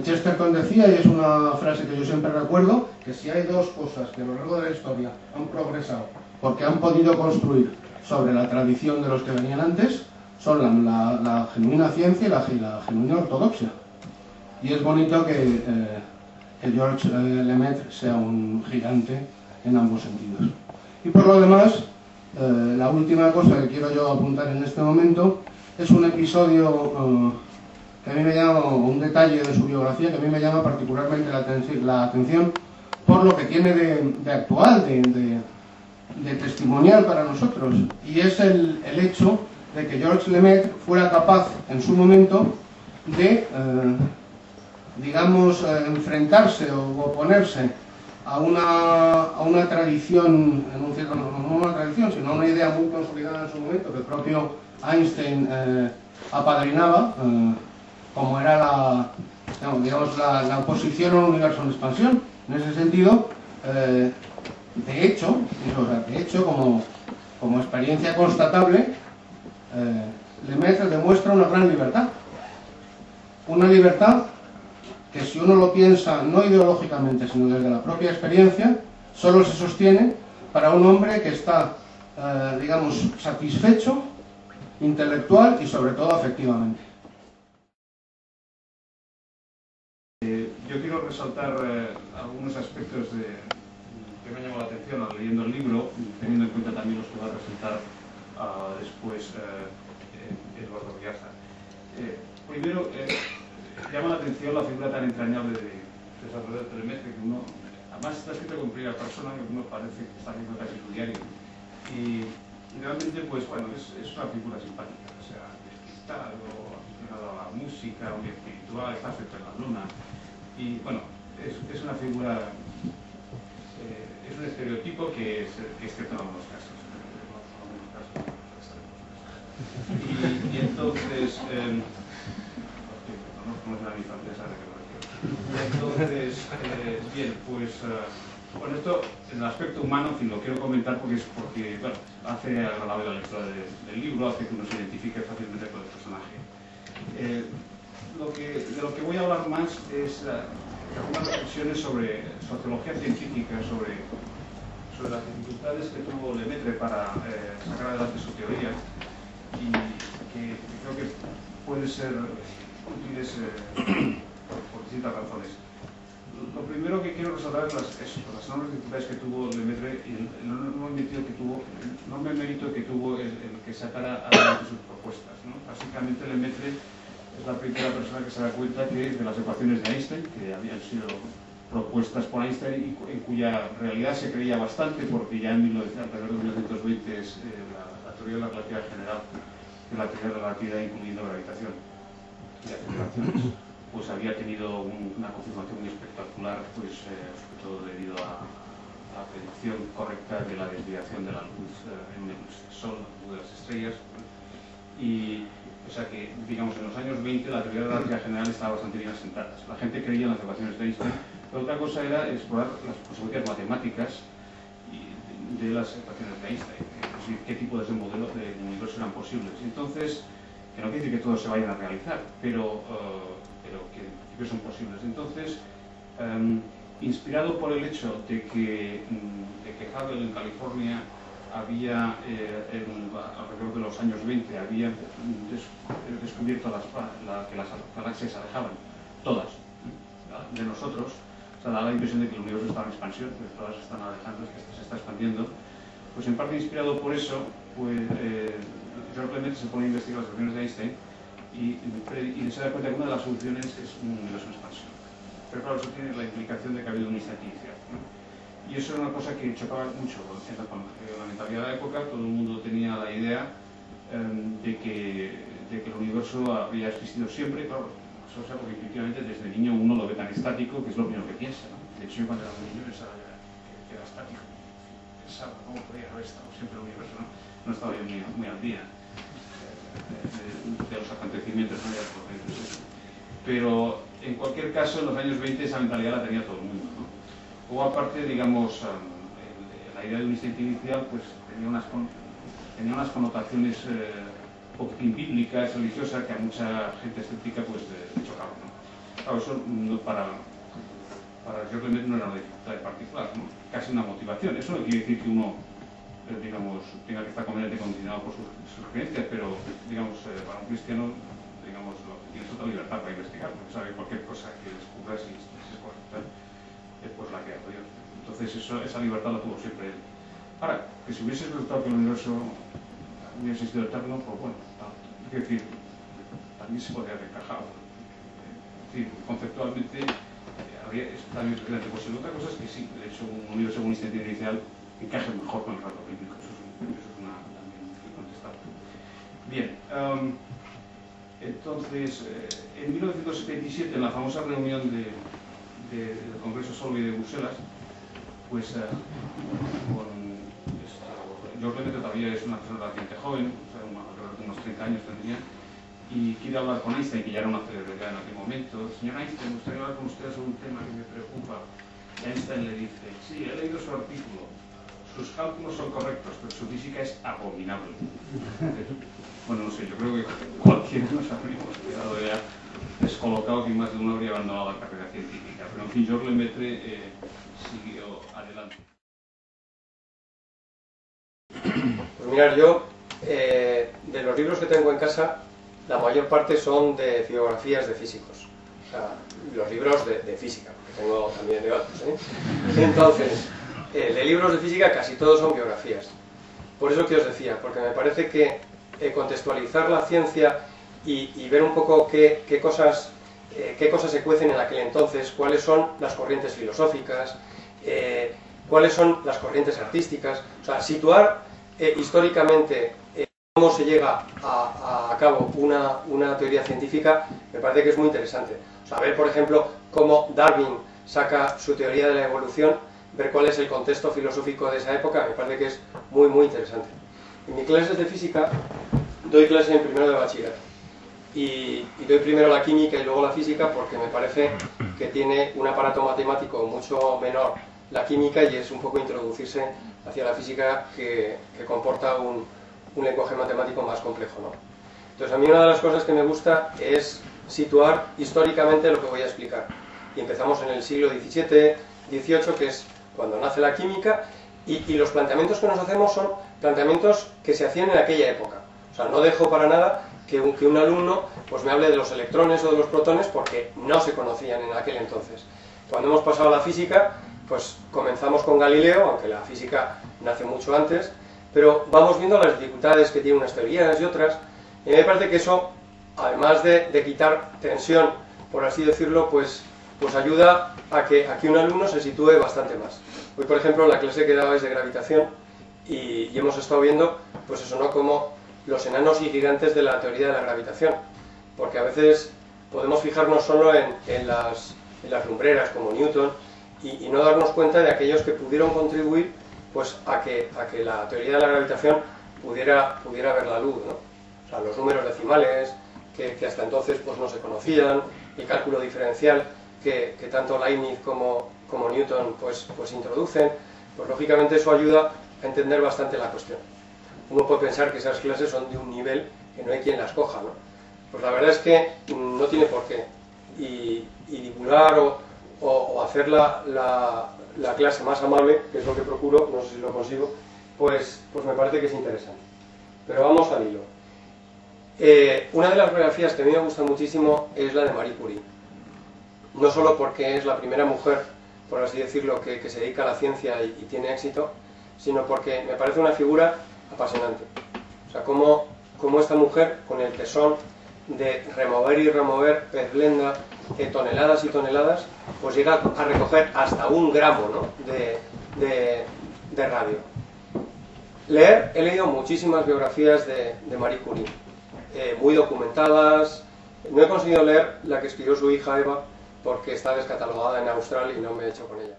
Chesterton decía, y es una frase que yo siempre recuerdo, que si hay dos cosas que a lo largo de la historia han progresado porque han podido construir sobre la tradición de los que venían antes, son la genuina ciencia y la genuina ortodoxia. Y es bonito que Georges Lemaitre sea un gigante en ambos sentidos. Y por lo demás, la última cosa que quiero yo apuntar en este momento es un episodio que a mí me llama, un detalle de su biografía que a mí me llama particularmente la atención por lo que tiene de actual, de testimonial para nosotros, y es el hecho de que Georges Lemaitre fuera capaz en su momento de, digamos, enfrentarse o oponerse a una tradición, no una tradición, sino una idea muy consolidada en su momento, que el propio Einstein apadrinaba, como era la oposición a un universo en expansión. En ese sentido, de hecho, como experiencia constatable, Lemaitre demuestra una gran libertad. Una libertad que, si uno lo piensa no ideológicamente, sino desde la propia experiencia, solo se sostiene para un hombre que está, digamos, satisfecho, intelectual y sobre todo afectivamente. Yo quiero resaltar algunos aspectos que me han llamado la atención leyendo el libro, teniendo en cuenta también los que va a presentar después Eduardo Viaja. Primero, llama la atención la figura tan entrañable de Salvador Lemaitre, que uno, además está escrito con primera persona, que uno parece que está haciendo casi su diario. Y realmente, pues bueno, es una figura simpática, o sea, despistado, aficionado a la música, muy espiritual, está afecto en la luna. Y bueno, es una figura, es un estereotipo que es cierto en algunos casos. Y entonces, bien, pues bueno, esto en el aspecto humano, en fin, lo quiero comentar porque bueno, hace agradable la lectura del libro, hace que uno se identifique fácilmente con el personaje. De lo que voy a hablar más es algunas reflexiones sobre sociología científica, sobre las dificultades que tuvo Lemaitre para sacar adelante su teoría, y que creo que pueden ser útiles por distintas razones. Lo primero que quiero resaltar es las enormes dificultades que tuvo Lemaitre y el enorme mérito que tuvo el que sacara adelante sus propuestas, ¿no? Básicamente, Lemaitre es la primera persona que se da cuenta que de las ecuaciones de Einstein, que habían sido propuestas por Einstein y en cuya realidad se creía bastante, porque ya alrededor de 1920 es la teoría de la relatividad general, que es la teoría de la relatividad incluyendo gravitación y aceleraciones, pues había tenido una confirmación muy espectacular, pues sobre todo debido a la predicción correcta de la desviación de la luz en el Sol, la luz de las estrellas. Y o sea que, digamos, en los años 20 la teoría de la relatividad general estaba bastante bien asentada. La gente creía en las ecuaciones de Einstein, pero otra cosa era explorar las posibilidades matemáticas de las ecuaciones de Einstein, es decir, qué tipo de modelos del universo eran posibles. Entonces, que no quiere decir que todos se vayan a realizar, pero que en principio son posibles. Entonces, inspirado por el hecho de que Hubble en California había, alrededor de los años 20, había descubierto que las galaxias se alejaban, todas, de nosotros. O sea, da la impresión de que el universo estaba en expansión, que todas se están alejando, que se está expandiendo. Pues en parte inspirado por eso, pues Georges Lemaitre se pone a investigar las ecuaciones de Einstein y se da cuenta que una de las soluciones es un universo en expansión. Pero claro, eso tiene la implicación de que ha habido un instante inicial, ¿no? Y eso era una cosa que chocaba mucho con la mentalidad de la época. Todo el mundo tenía la idea de que el universo había existido siempre. Claro, eso es algo que intuitivamente desde niño uno lo ve tan estático que es lo primero que piensa, ¿no? De hecho, yo cuando era un niño pensaba que era estático. Pensaba, ¿cómo podía haber estado siempre el universo? No estaba yo muy al día de los acontecimientos, ¿no? Pero en cualquier caso, en los años 20 esa mentalidad la tenía todo el mundo, ¿no? O aparte, digamos, la idea de un instinto inicial pues tenía unas connotaciones un poquitín bíblicas, religiosas, que a mucha gente escéptica pues le chocaban, ¿no? Claro, eso para George Lemaitre no era una dificultad en particular, ¿no? Casi una motivación. Eso no quiere decir que uno, digamos, tenga que estar completamente condicionado por sus creencias, pero, digamos, para un cristiano, digamos, tiene total libertad para investigar, porque sabe cualquier cosa que descubra si es correcta, pues la que ha podido. Entonces, esa libertad la tuvo siempre él. Ahora, que si hubiese resultado que el universo hubiese sido eterno, pues bueno, es decir, también se podría haber encajado. Es decir, conceptualmente es también relevante posible. Otra cosa es que sí, de hecho, un universo con un instante inicial encaje mejor con el relato bíblico. Eso es una también muy contestable. Bien, entonces, en 1977, en la famosa reunión del Congreso Solvay de Bruselas, pues George Lemaitre todavía es una persona relativamente joven, o sea, alrededor de unos 30 años tendría, y quiere hablar con Einstein, que ya era una celebridad en aquel momento. Señor Einstein, me gustaría hablar con usted sobre un tema que me preocupa. Y Einstein le dice, sí, he leído su artículo, sus cálculos son correctos, pero su física es abominable. Bueno, no sé, yo creo que cualquiera nos habríamos quedado ya descolocado, que más de uno habría abandonado la carrera científica. Pero en fin, George Lemaitre siguió adelante. Pues mirad, yo, de los libros que tengo en casa, la mayor parte son de biografías de físicos. O sea, los libros de física, porque tengo también de otros, ¿eh? Entonces, de libros de física casi todos son biografías. Por eso que os decía, porque me parece que contextualizar la ciencia y ver un poco qué cosas se cuecen en aquel entonces, cuáles son las corrientes filosóficas, cuáles son las corrientes artísticas, o sea, situar históricamente cómo se llega a cabo una teoría científica, me parece que es muy interesante. O sea, ver, por ejemplo, cómo Darwin saca su teoría de la evolución, ver cuál es el contexto filosófico de esa época, me parece que es muy, muy interesante. En mis clases de física, doy clases en primero de bachillerato. Y doy primero la química y luego la física porque me parece que tiene un aparato matemático mucho menor la química y es un poco introducirse hacia la física que comporta un lenguaje matemático más complejo, ¿no? Entonces a mí una de las cosas que me gusta es situar históricamente lo que voy a explicar. Y empezamos en el siglo XVII, XVIII, que es cuando nace la química, y los planteamientos que nos hacemos son planteamientos que se hacían en aquella época. O sea, no dejo para nada que un alumno pues me hable de los electrones o de los protones porque no se conocían en aquel entonces. Cuando hemos pasado a la física, pues comenzamos con Galileo, aunque la física nace mucho antes, pero vamos viendo las dificultades que tienen unas teorías y otras, y me parece que eso, además de quitar tensión, por así decirlo, pues ayuda a que un alumno se sitúe bastante más. Hoy, por ejemplo, la clase que daba es de gravitación y hemos estado viendo, pues eso, ¿no?, como los enanos y gigantes de la teoría de la gravitación, porque a veces podemos fijarnos solo en las lumbreras como Newton y no darnos cuenta de aquellos que pudieron contribuir pues a que la teoría de la gravitación pudiera ver la luz, ¿no? O sea, los números decimales que hasta entonces pues no se conocían, el cálculo diferencial que tanto Leibniz como Newton pues introducen, pues lógicamente eso ayuda a entender bastante la cuestión. Uno puede pensar que esas clases son de un nivel que no hay quien las coja, ¿no? Pues la verdad es que no tiene por qué. Y divulgar o hacer la clase más amable, que es lo que procuro, no sé si lo consigo, pues me parece que es interesante. Pero vamos al hilo. Una de las biografías que a mí me gusta muchísimo es la de Marie Curie. No solo porque es la primera mujer, por así decirlo, que se dedica a la ciencia y tiene éxito, sino porque me parece una figura apasionante. O sea, cómo esta mujer, con el tesón de remover y remover pez blenda, toneladas y toneladas, pues llega a recoger hasta 1 gramo, ¿no?, de radio. He leído muchísimas biografías de Marie Curie, muy documentadas. No he conseguido leer la que escribió su hija Eva, porque está descatalogada en Australia y no me he hecho con ella.